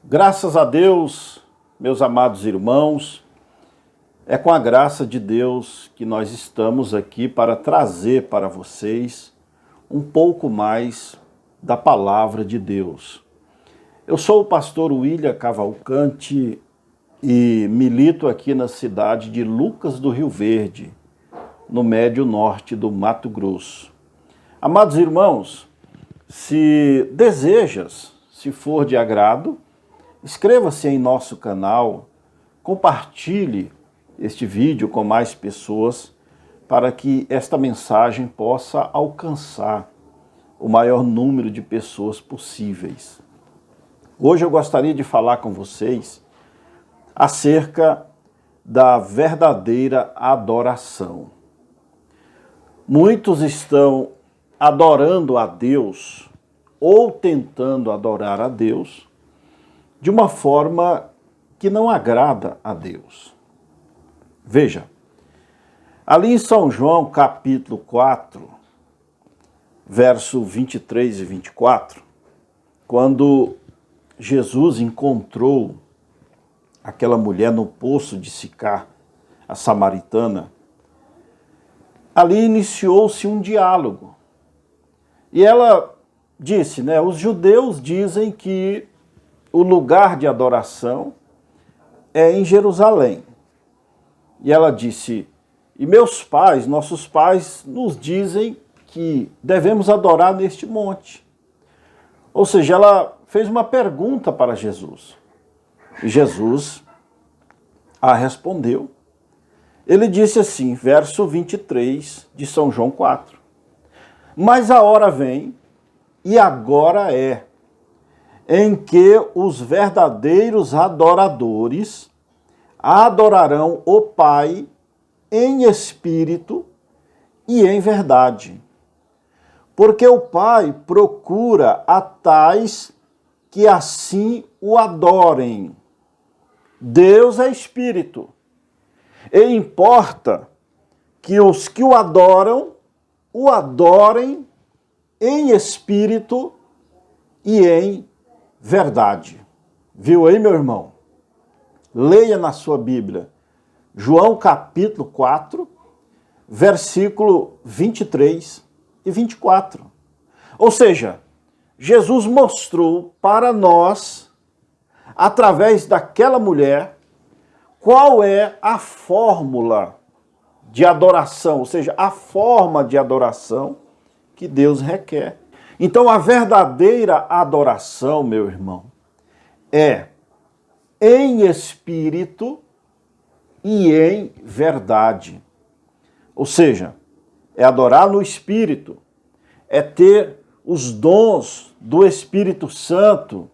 Graças a Deus, meus amados irmãos, é com a graça de Deus que nós estamos aqui para trazer para vocês um pouco mais da palavra de Deus. Eu sou o pastor William Cavalcante e milito aqui na cidade de Lucas do Rio Verde, no médio norte do Mato Grosso. Amados irmãos, se desejas, se for de agrado, inscreva-se em nosso canal, compartilhe este vídeo com mais pessoas para que esta mensagem possa alcançar o maior número de pessoas possíveis. Hoje eu gostaria de falar com vocês acerca da verdadeira adoração. Muitos estão adorando a Deus ou tentando adorar a Deus de uma forma que não agrada a Deus. Veja, ali em São João, capítulo 4, verso 23 e 24, quando Jesus encontrou aquela mulher no poço de Sicar, a samaritana, ali iniciou-se um diálogo. E ela disse, os judeus dizem que o lugar de adoração é em Jerusalém. E ela disse, e meus pais, nossos pais, nos dizem que devemos adorar neste monte. Ou seja, ela fez uma pergunta para Jesus. E Jesus a respondeu. Ele disse assim, verso 23 de São João 4. Mas a hora vem, e agora é, em que os verdadeiros adoradores adorarão o Pai em espírito e em verdade. Porque o Pai procura a tais que assim o adorem. Deus é espírito. E importa que os que o adorem em espírito e em verdade. Viu aí, meu irmão? Leia na sua Bíblia, João capítulo 4, versículo 23 e 24. Ou seja, Jesus mostrou para nós, através daquela mulher, qual é a fórmula de adoração, ou seja, a forma de adoração que Deus requer. Então, a verdadeira adoração, meu irmão, é em espírito e em verdade. Ou seja, é adorar no espírito, é ter os dons do Espírito Santo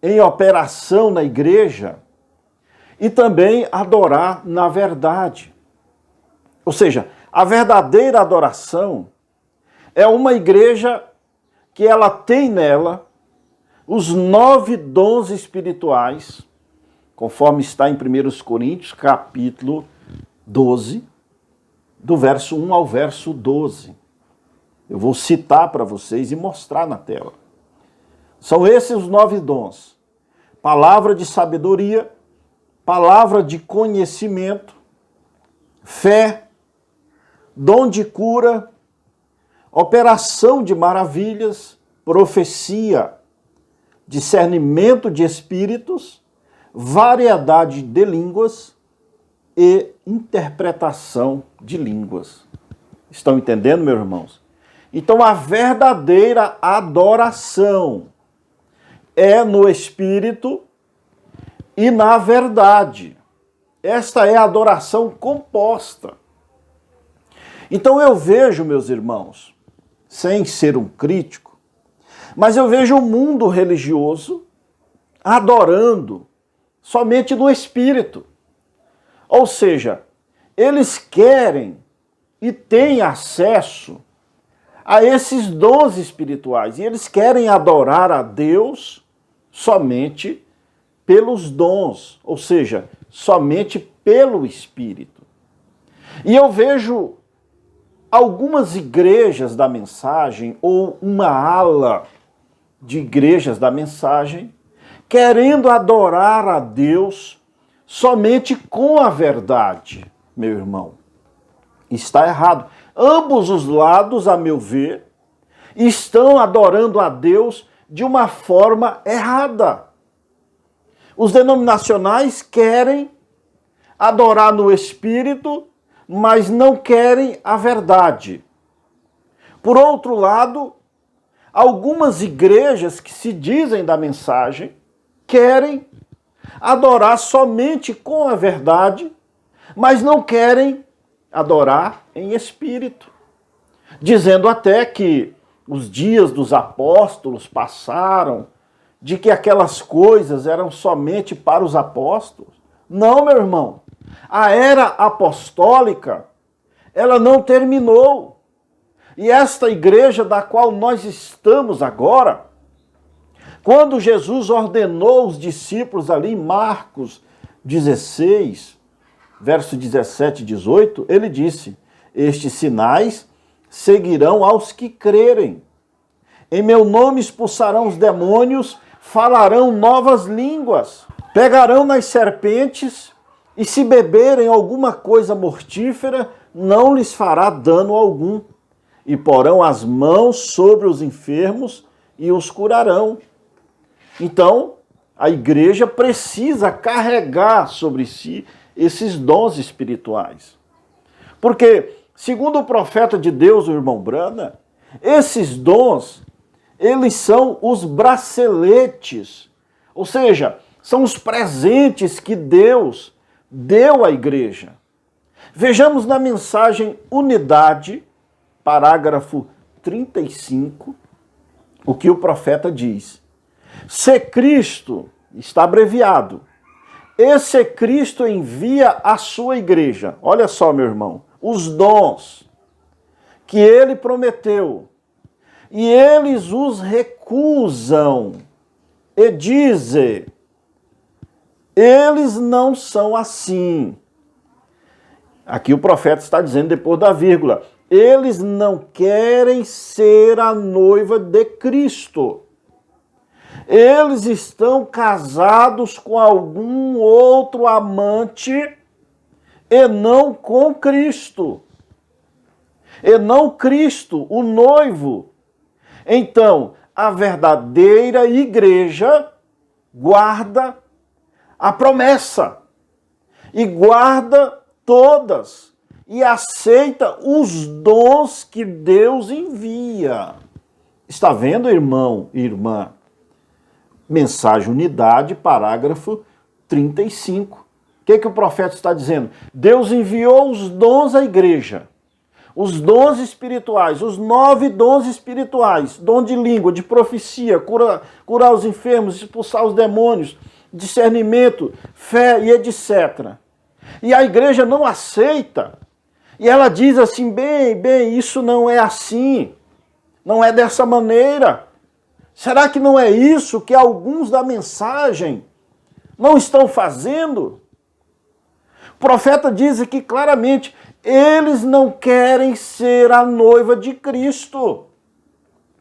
em operação na igreja e também adorar na verdade. Ou seja, a verdadeira adoração é uma igreja que ela tem nela os 9 dons espirituais, conforme está em 1 Coríntios, capítulo 12, do verso 1 ao verso 12. Eu vou citar para vocês e mostrar na tela. São esses os 9 dons. Palavra de sabedoria, palavra de conhecimento, fé, dom de cura, operação de maravilhas, profecia, discernimento de espíritos, variedade de línguas e interpretação de línguas. Estão entendendo, meus irmãos? Então, a verdadeira adoração é no espírito e na verdade. Esta é a adoração composta. Então, eu vejo, meus irmãos, sem ser um crítico, mas eu vejo o mundo religioso adorando somente no espírito. Ou seja, eles querem e têm acesso a esses dons espirituais. E eles querem adorar a Deus somente pelos dons, ou seja, somente pelo Espírito. E eu vejo algumas igrejas da mensagem, ou uma ala de igrejas da mensagem, querendo adorar a Deus somente com a verdade, meu irmão. Está errado. Ambos os lados, a meu ver, estão adorando a Deus de uma forma errada. Os denominacionais querem adorar no Espírito, mas não querem a verdade. Por outro lado, algumas igrejas que se dizem da mensagem querem adorar somente com a verdade, mas não querem adorar em espírito, dizendo até que os dias dos apóstolos passaram, de que aquelas coisas eram somente para os apóstolos. Não, meu irmão. A era apostólica, ela não terminou. E esta igreja da qual nós estamos agora, quando Jesus ordenou os discípulos ali em Marcos 16, verso 17 e 18, ele disse: estes sinais seguirão aos que crerem. Em meu nome expulsarão os demônios, falarão novas línguas, pegarão nas serpentes e se beberem alguma coisa mortífera, não lhes fará dano algum. E porão as mãos sobre os enfermos e os curarão. Então, a igreja precisa carregar sobre si esses dons espirituais. Porque, segundo o profeta de Deus, o irmão Brana, esses dons, eles são os braceletes, ou seja, são os presentes que Deus deu à igreja. Vejamos na mensagem Unidade, parágrafo 35, o que o profeta diz. Se Cristo, está abreviado, esse Cristo envia a sua igreja, olha só, meu irmão, os dons que ele prometeu, e eles os recusam, e dizem, eles não são assim. Aqui o profeta está dizendo depois da vírgula, eles não querem ser a noiva de Cristo. Eles estão casados com algum outro amante e não com Cristo. E não Cristo, o noivo. Então, a verdadeira igreja guarda a promessa e guarda todas e aceita os dons que Deus envia. Está vendo, irmão e irmã? Mensagem Unidade, parágrafo 35. O que o profeta está dizendo? Deus enviou os dons à igreja. Os dons espirituais, os 9 dons espirituais, dom de língua, de profecia, curar os enfermos, expulsar os demônios, discernimento, fé e etc. E a igreja não aceita. E ela diz assim, bem, isso não é assim, não é dessa maneira. Será que não é isso que alguns da mensagem não estão fazendo? O profeta diz aqui claramente, eles não querem ser a noiva de Cristo.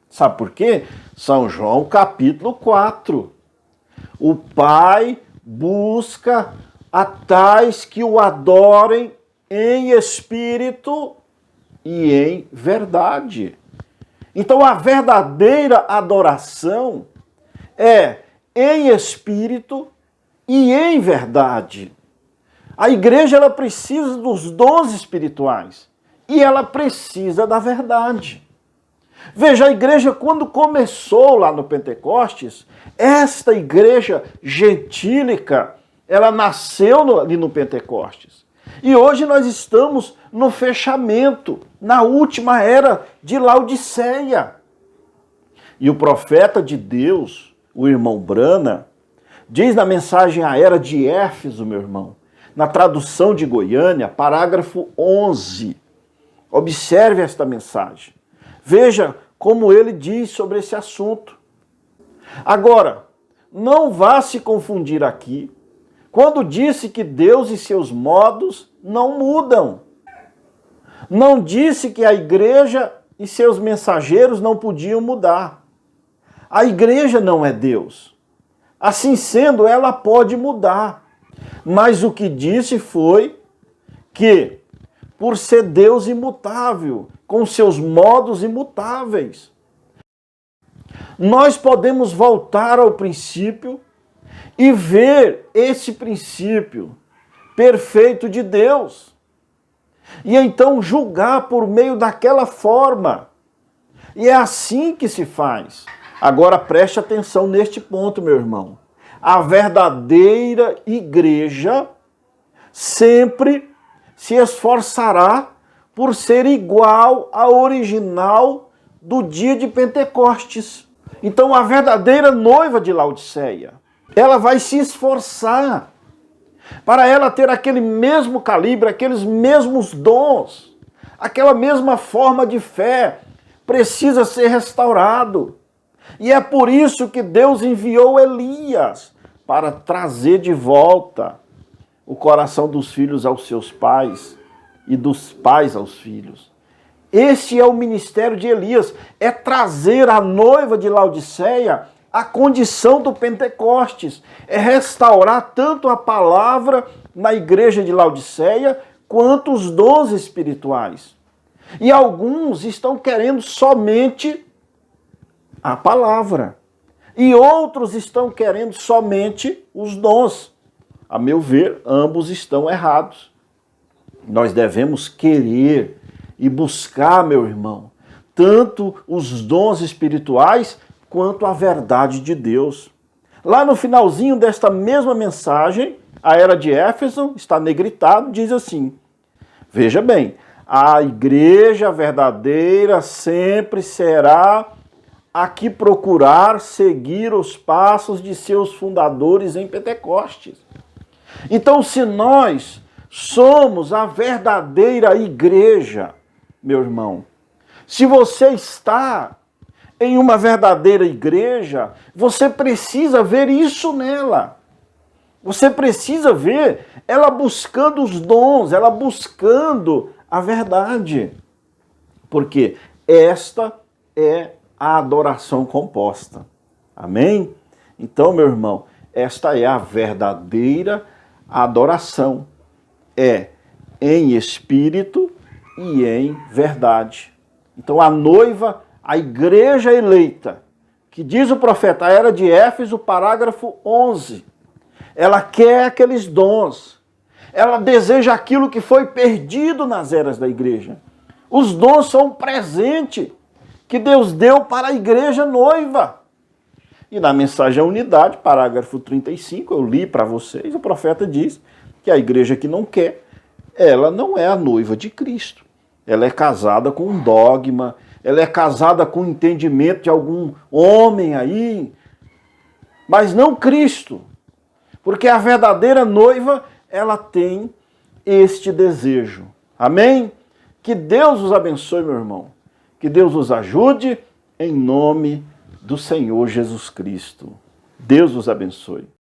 Sabe por quê? São João capítulo 4. O Pai busca a tais que o adorem em espírito e em verdade. Então a verdadeira adoração é em espírito e em verdade. A igreja ela precisa dos dons espirituais e ela precisa da verdade. Veja, a igreja quando começou lá no Pentecostes, esta igreja gentílica, ela nasceu ali no Pentecostes. E hoje nós estamos no fechamento, na última era de Laodiceia. E o profeta de Deus, o irmão Brana, diz na mensagem A Era de Éfeso, meu irmão, na tradução de Goiânia, parágrafo 11. Observe esta mensagem. Veja como ele diz sobre esse assunto. Agora, não vá se confundir aqui quando disse que Deus e seus modos não mudam. Não disse que a igreja e seus mensageiros não podiam mudar. A igreja não é Deus. Assim sendo, ela pode mudar. Mas o que disse foi que, por ser Deus imutável, com seus modos imutáveis, nós podemos voltar ao princípio e ver esse princípio perfeito de Deus. E então julgar por meio daquela forma. E é assim que se faz. Agora preste atenção neste ponto, meu irmão. A verdadeira igreja sempre se esforçará por ser igual à original do dia de Pentecostes. Então a verdadeira noiva de Laodiceia, ela vai se esforçar para ela ter aquele mesmo calibre, aqueles mesmos dons, aquela mesma forma de fé, precisa ser restaurado. E é por isso que Deus enviou Elias para trazer de volta o coração dos filhos aos seus pais e dos pais aos filhos. Este é o ministério de Elias, é trazer a noiva de Laodiceia à condição do Pentecostes, é restaurar tanto a palavra na igreja de Laodiceia quanto os dons espirituais. E alguns estão querendo somente a palavra. E outros estão querendo somente os dons. A meu ver, ambos estão errados. Nós devemos querer e buscar, meu irmão, tanto os dons espirituais quanto a verdade de Deus. Lá no finalzinho desta mesma mensagem, a era de Éfeso, está negritado, diz assim: veja bem, a igreja verdadeira sempre será a que procurar seguir os passos de seus fundadores em Pentecostes. Então, se nós somos a verdadeira igreja, meu irmão, se você está em uma verdadeira igreja, você precisa ver isso nela. Você precisa ver ela buscando os dons, ela buscando a verdade. Porque esta é a adoração composta. Amém? Então, meu irmão, esta é a verdadeira adoração. É em espírito e em verdade. Então, a noiva, a igreja eleita, que diz o profeta, a era de Éfeso, parágrafo 11, ela quer aqueles dons. Ela deseja aquilo que foi perdido nas eras da igreja. Os dons são um presente que Deus deu para a igreja noiva. E na mensagem à unidade, parágrafo 35, eu li para vocês, o profeta diz que a igreja que não quer, ela não é a noiva de Cristo. Ela é casada com um dogma, ela é casada com o entendimento de algum homem aí, mas não Cristo. Porque a verdadeira noiva, ela tem este desejo. Amém? Que Deus os abençoe, meu irmão. Que Deus os ajude, em nome do Senhor Jesus Cristo. Deus os abençoe.